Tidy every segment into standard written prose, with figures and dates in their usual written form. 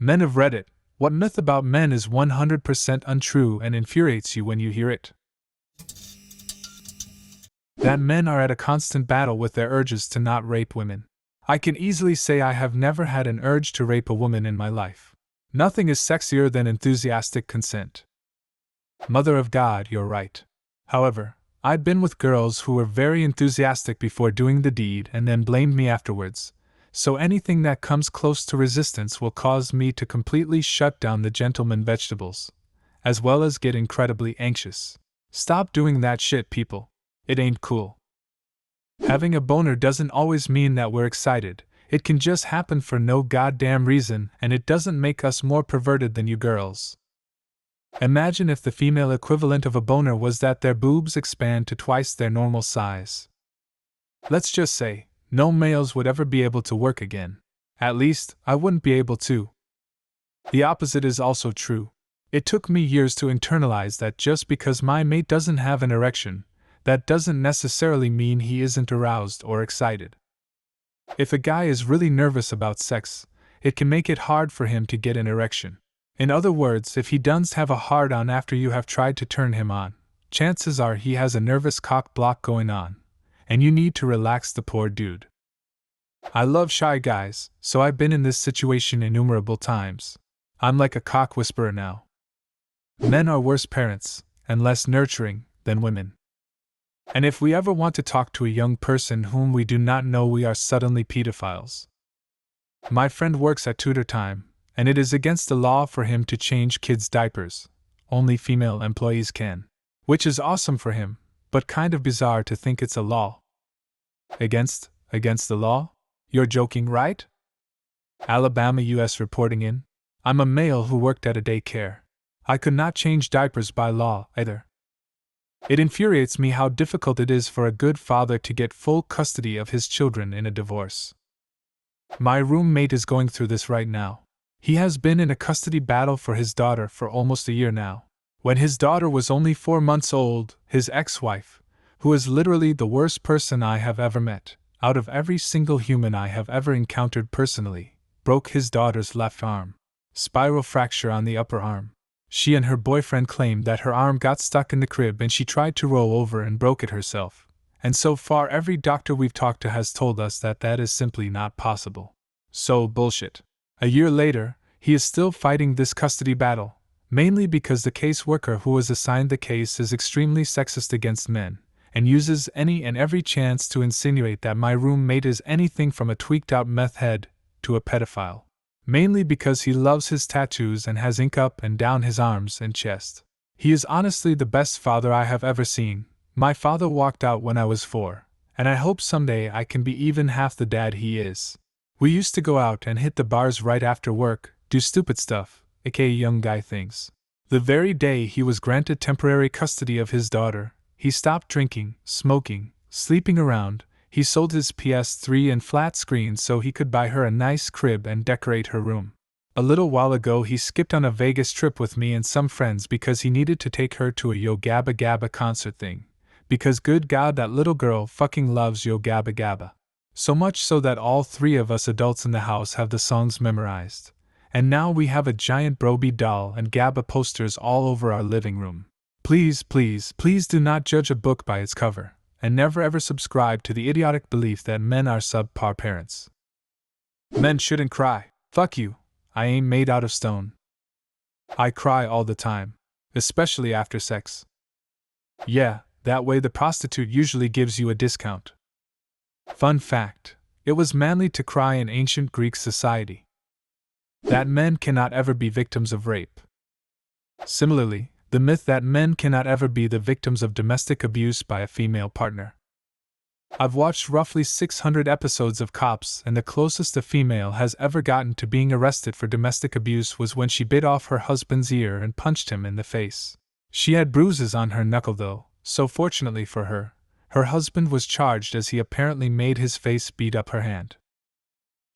Men have read it. What myth about men is 100% untrue and infuriates you when you hear it? That men are at a constant battle with their urges to not rape women. I can easily say I have never had an urge to rape a woman in my life. Nothing is sexier than enthusiastic consent. Mother of God, you're right. However, I'd been with girls who were very enthusiastic before doing the deed and then blamed me afterwards, so anything that comes close to resistance will cause me to completely shut down the gentleman vegetables, as well as get incredibly anxious. Stop doing that shit, people. It ain't cool. Having a boner doesn't always mean that we're excited. It can just happen for no goddamn reason, and it doesn't make us more perverted than you girls. Imagine if the female equivalent of a boner was that their boobs expand to twice their normal size. Let's just say, no males would ever be able to work again. At least, I wouldn't be able to. The opposite is also true. It took me years to internalize that just because my mate doesn't have an erection, that doesn't necessarily mean he isn't aroused or excited. If a guy is really nervous about sex, it can make it hard for him to get an erection. In other words, if he doesn't have a hard-on after you have tried to turn him on, chances are he has a nervous cock block going on, and you need to relax the poor dude. I love shy guys, so I've been in this situation innumerable times. I'm like a cock whisperer now. Men are worse parents, and less nurturing, than women. And if we ever want to talk to a young person whom we do not know, we are suddenly pedophiles. My friend works at tutor time, and it is against the law for him to change kids' diapers. Only female employees can. Which is awesome for him, but kind of bizarre to think it's a law. Against the law? You're joking, right? Alabama, U.S. reporting in. I'm a male who worked at a daycare. I could not change diapers by law, either. It infuriates me how difficult it is for a good father to get full custody of his children in a divorce. My roommate is going through this right now. He has been in a custody battle for his daughter for almost a year now. When his daughter was only 4 months old, his ex-wife, who is literally the worst person I have ever met, out of every single human I have ever encountered personally, broke his daughter's left arm. Spiral fracture on the upper arm. She and her boyfriend claimed that her arm got stuck in the crib and she tried to roll over and broke it herself. And so far every doctor we've talked to has told us that that is simply not possible. So bullshit. A year later, he is still fighting this custody battle, mainly because the caseworker who was assigned the case is extremely sexist against men, and uses any and every chance to insinuate that my roommate is anything from a tweaked-out meth head to a pedophile. Mainly because he loves his tattoos and has ink up and down his arms and chest. He is honestly the best father I have ever seen. My father walked out when I was 4, and I hope someday I can be even half the dad he is. We used to go out and hit the bars right after work, do stupid stuff, aka young guy things. The very day he was granted temporary custody of his daughter, he stopped drinking, smoking, sleeping around. He sold his PS3 and flat screen so he could buy her a nice crib and decorate her room. A little while ago he skipped on a Vegas trip with me and some friends because he needed to take her to a Yo Gabba Gabba concert thing. Because good God, that little girl fucking loves Yo Gabba Gabba. So much so that all 3 of us adults in the house have the songs memorized. And now we have a giant Broby doll and Gabba posters all over our living room. Please, please, please do not judge a book by its cover. And never ever subscribe to the idiotic belief that men are subpar parents. Men shouldn't cry. Fuck you. I ain't made out of stone. I cry all the time. Especially after sex. Yeah, that way the prostitute usually gives you a discount. Fun fact. It was manly to cry in ancient Greek society. That men cannot ever be victims of rape. Similarly, the myth that men cannot ever be the victims of domestic abuse by a female partner. I've watched roughly 600 episodes of Cops, and the closest a female has ever gotten to being arrested for domestic abuse was when she bit off her husband's ear and punched him in the face. She had bruises on her knuckle though, so fortunately for her, her husband was charged as he apparently made his face beat up her hand.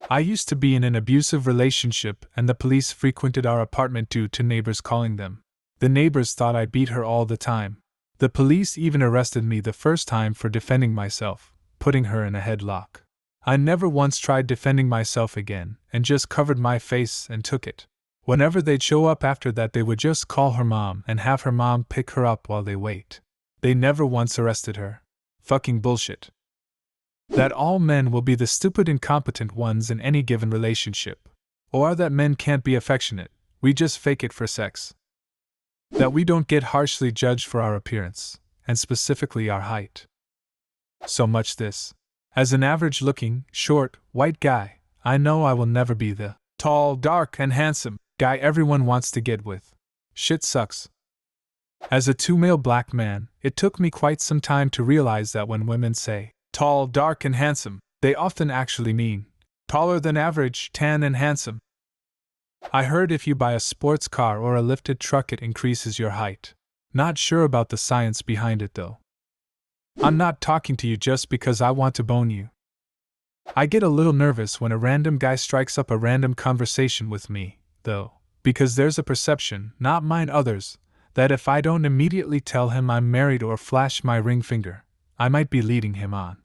I used to be in an abusive relationship and the police frequented our apartment due to neighbors calling them. The neighbors thought I beat her all the time. The police even arrested me the first time for defending myself, putting her in a headlock. I never once tried defending myself again, and just covered my face and took it. Whenever they'd show up after that, they would just call her mom and have her mom pick her up while they wait. They never once arrested her. Fucking bullshit. That all men will be the stupid, incompetent ones in any given relationship. Or that men can't be affectionate, we just fake it for sex. That we don't get harshly judged for our appearance, and specifically our height. So much this. As an average-looking, short, white guy, I know I will never be the tall, dark, and handsome guy everyone wants to get with. Shit sucks. As a two-male black man, it took me quite some time to realize that when women say tall, dark, and handsome, they often actually mean taller than average, tan, and handsome. I heard if you buy a sports car or a lifted truck, it increases your height. Not sure about the science behind it though. I'm not talking to you just because I want to bone you. I get a little nervous when a random guy strikes up a random conversation with me, though, because there's a perception, not mine others, that if I don't immediately tell him I'm married or flash my ring finger, I might be leading him on.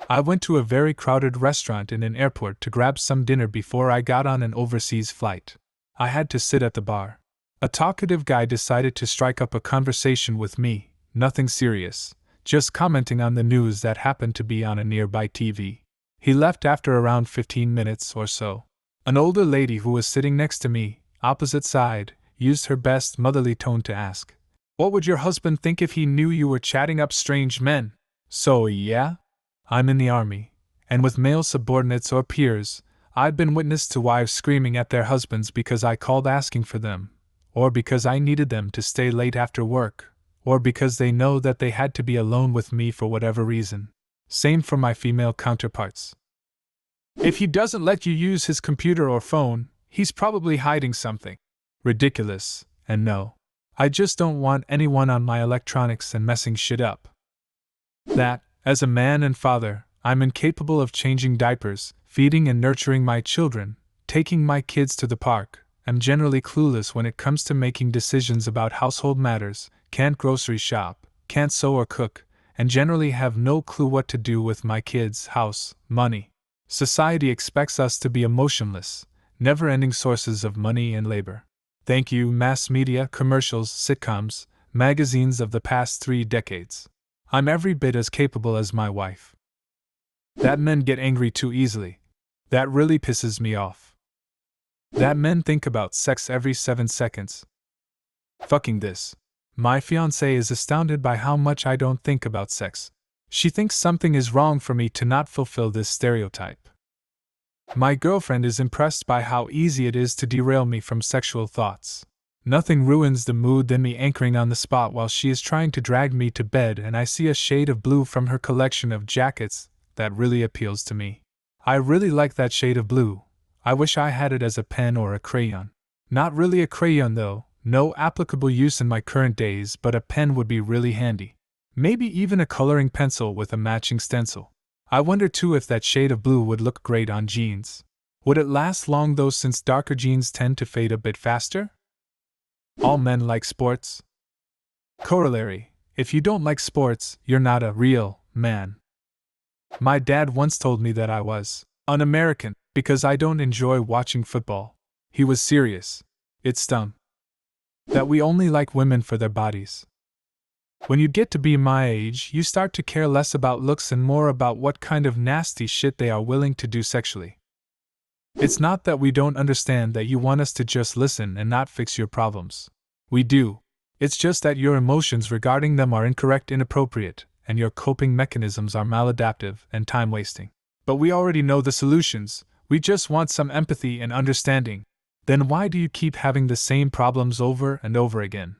I went to a very crowded restaurant in an airport to grab some dinner before I got on an overseas flight. I had to sit at the bar. A talkative guy decided to strike up a conversation with me, nothing serious, just commenting on the news that happened to be on a nearby TV. He left after around 15 minutes or so. An older lady who was sitting next to me, opposite side, used her best motherly tone to ask, "What would your husband think if he knew you were chatting up strange men?" So yeah? I'm in the army, and with male subordinates or peers, I'd been witness to wives screaming at their husbands because I called asking for them, or because I needed them to stay late after work, or because they know that they had to be alone with me for whatever reason. Same for my female counterparts. If he doesn't let you use his computer or phone, he's probably hiding something. Ridiculous, and no. I just don't want anyone on my electronics and messing shit up. That, as a man and father, I'm incapable of changing diapers, feeding and nurturing my children, taking my kids to the park, am generally clueless when it comes to making decisions about household matters, can't grocery shop, can't sew or cook, and generally have no clue what to do with my kids, house, money. Society expects us to be emotionless, never-ending sources of money and labor. Thank you, mass media, commercials, sitcoms, magazines of the past 3 decades. I'm every bit as capable as my wife. That men get angry too easily. That really pisses me off. That men think about sex every 7 seconds. Fucking this. My fiancée is astounded by how much I don't think about sex. She thinks something is wrong for me to not fulfill this stereotype. My girlfriend is impressed by how easy it is to derail me from sexual thoughts. Nothing ruins the mood than me anchoring on the spot while she is trying to drag me to bed and I see a shade of blue from her collection of jackets that really appeals to me. I really like that shade of blue. I wish I had it as a pen or a crayon. Not really a crayon though, no applicable use in my current days, but a pen would be really handy. Maybe even a coloring pencil with a matching stencil. I wonder too if that shade of blue would look great on jeans. Would it last long though, since darker jeans tend to fade a bit faster? All men like sports? Corollary: if you don't like sports, you're not a real man. My dad once told me that I was un-American because I don't enjoy watching football. He was serious. It stung. That we only like women for their bodies. When you get to be my age, you start to care less about looks and more about what kind of nasty shit they are willing to do sexually. It's not that we don't understand that you want us to just listen and not fix your problems. We do. It's just that your emotions regarding them are incorrect, inappropriate, and your coping mechanisms are maladaptive and time-wasting. But we already know the solutions, we just want some empathy and understanding. Then why do you keep having the same problems over and over again?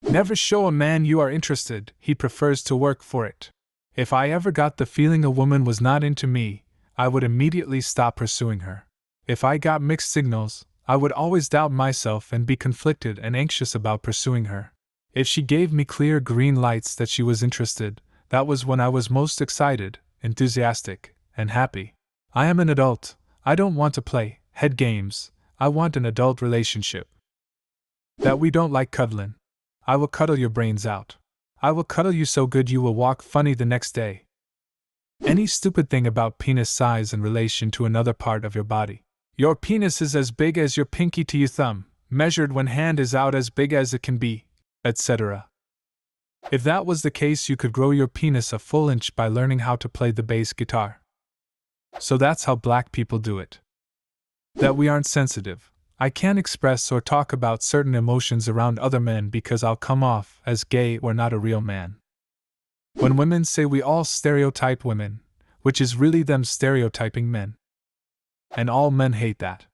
Never show a man you are interested, he prefers to work for it. If I ever got the feeling a woman was not into me, I would immediately stop pursuing her. If I got mixed signals, I would always doubt myself and be conflicted and anxious about pursuing her. If she gave me clear green lights that she was interested, that was when I was most excited, enthusiastic, and happy. I am an adult. I don't want to play head games. I want an adult relationship. That we don't like cuddling. I will cuddle your brains out. I will cuddle you so good you will walk funny the next day. Any stupid thing about penis size in relation to another part of your body. Your penis is as big as your pinky to your thumb, measured when hand is out as big as it can be, etc. If that was the case, you could grow your penis a full inch by learning how to play the bass guitar. So that's how black people do it. That we aren't sensitive. I can't express or talk about certain emotions around other men because I'll come off as gay or not a real man. When women say we all stereotype women, which is really them stereotyping men. And all men hate that.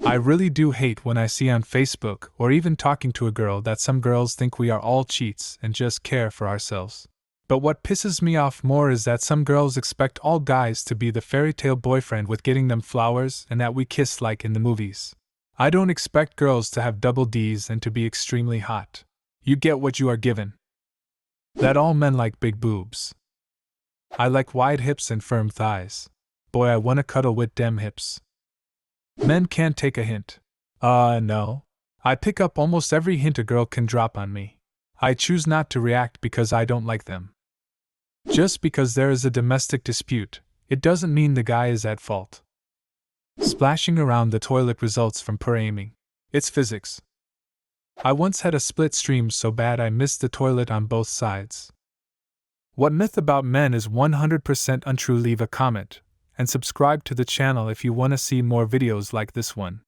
I really do hate when I see on Facebook or even talking to a girl that some girls think we are all cheats and just care for ourselves. But what pisses me off more is that some girls expect all guys to be the fairy tale boyfriend with getting them flowers and that we kiss like in the movies. I don't expect girls to have double Ds and to be extremely hot. You get what you are given. That all men like big boobs. I like wide hips and firm thighs. Boy, I wanna cuddle with dem hips. Men can't take a hint. No. I pick up almost every hint a girl can drop on me. I choose not to react because I don't like them. Just because there is a domestic dispute, it doesn't mean the guy is at fault. Splashing around the toilet results from poor aiming. It's physics. I once had a split stream so bad I missed the toilet on both sides. What myth about men is 100% untrue? Leave a comment, and subscribe to the channel if you want to see more videos like this one.